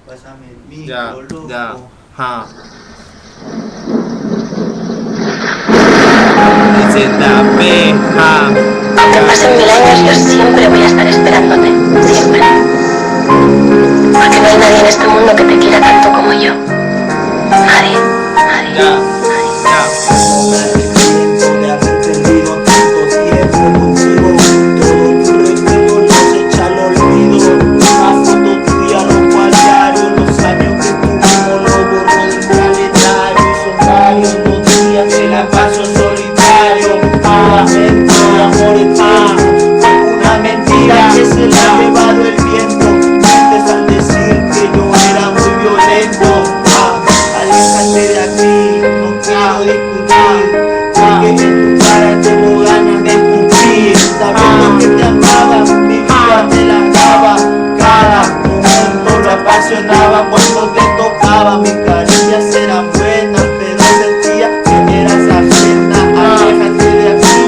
Pásame el micro, Ya, loco. ya. Ja. ZP, ja. Aunque pasen 1000 años, yo siempre voy a estar esperándote. Siempre. Porque no hay nadie en este mundo que te quiera tanto como yo. Nadie. Nadie. Ya, ya. Me arrepiento de haber perdido tanto tiempo contigo. Todo tu recuerdo nos echa al olvido. Una foto tuya lo guardaron. Los años que tuvimos lo borró del calendario. Y son varios los días que la paso solitario. Nuevamente amor eterno. Fue una mentira que se la ha llevado el viento. Mientes al decir que yo era muy violento. Aléjate de aquí, no quiero discutir. Porque en tu cara tengo ganas de escupir. Sabiendo que te amaba, mi vida te la daba. Cada momento lo apasionaba cuando te tocaba. Mis caricias eran buenas, pero sentía que eras ajena. Aléjate de aquí,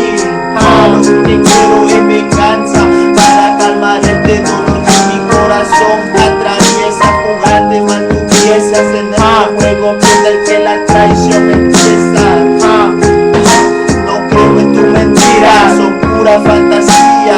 lo que quiero es venganza para calmar este dolor que mi corazón atraviesa. Jugarte mal tu piezas en el juego, pierde el que la traición empieza. No creo en tus mentiras, son pura fantasía.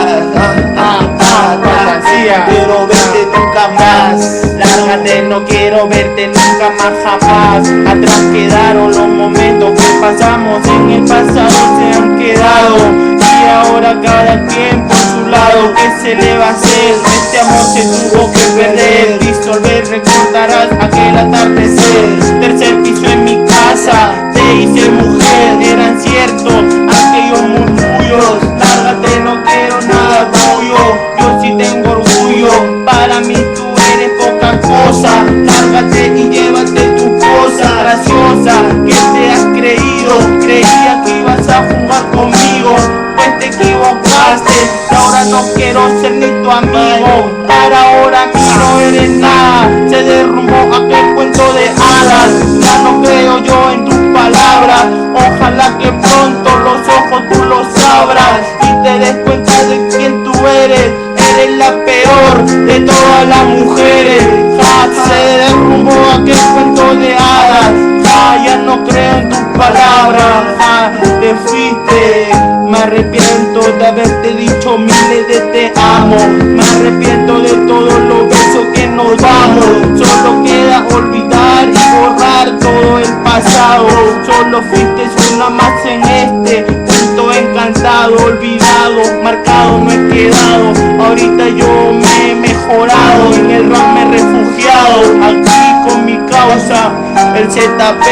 Fantasía. Quiero verte nunca más. Lárgate, no quiero verte nunca más jamás. Atrás quedaron los momentos que pasamos, en el pasado se han quedado. Y ahora cada quien por su lado, ¿qué se le va a hacer? Este amor se tuvo que perder, disolver, recordarás aquel atardecer. Tercer piso en mi casa, te hice mujer, eran ciertos aquellos murmullos. Lárgate, no quiero nada tuyo, yo sí tengo orgullo. Para mí tú eres poca cosa. Lárgate y llévate tu cosa graciosa que te has creído. Creía que ibas a jugar conmigo, pues te equivocaste. Ahora no quiero ser ni tu amigo. Para ahora mí no eres nada. Se derrumbó aquel cuento de hadas. Ya no creo yo en tus palabras. Ojalá que pronto los ojos tú los abras y te des cuenta de quién tú eres. Eres la peor de todas las mujeres. Se derrumbó aquel cuento de hadas. Ya no creo en tus palabras. Te fuiste. Me arrepiento de haberte dicho miles de te amo. Me arrepiento de todos los besos que nos damos. Solo queda olvidar y borrar todo el pasado. Solo fuiste una más en este punto encantado. Olvidado, marcado, no he quedado. Ahorita yo me he mejorado. En el rap me he refugiado. Aquí con mi causa, el ZP.